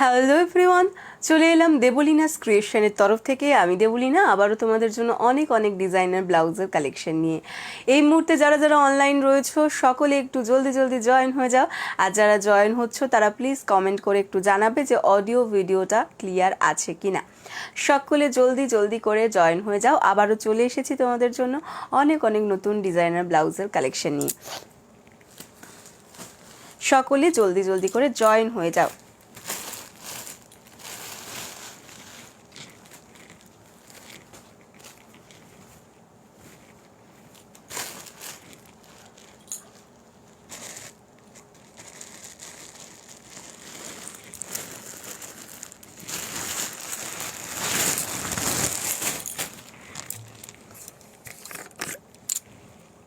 Hello everyone, চলে এলাম দেবলিনাস ক্রিয়েশনের তরফ থেকে। আমি দেবলিনা আবারও তোমাদের জন্য অনেক অনেক ডিজাইনার ব্লাউজের কালেকশন নিয়ে। এই মুহূর্তে যারা যারা অনলাইন রয়েছো সকলে একটু জলদি জলদি জয়েন হয়ে যাও। আর যারা জয়েন হচ্ছ তারা প্লিজ কমেন্ট করে একটু জানাবে যে অডিও ভিডিওটা ক্লিয়ার আছে কি না। সকলে জলদি জলদি করে জয়েন হয়ে যাও। আবারও চলে এসেছি তোমাদের জন্য অনেক অনেক নতুন ডিজাইনার ব্লাউজের কালেকশন নিয়ে। সকলে জলদি জলদি করে জয়েন হয়ে যাও।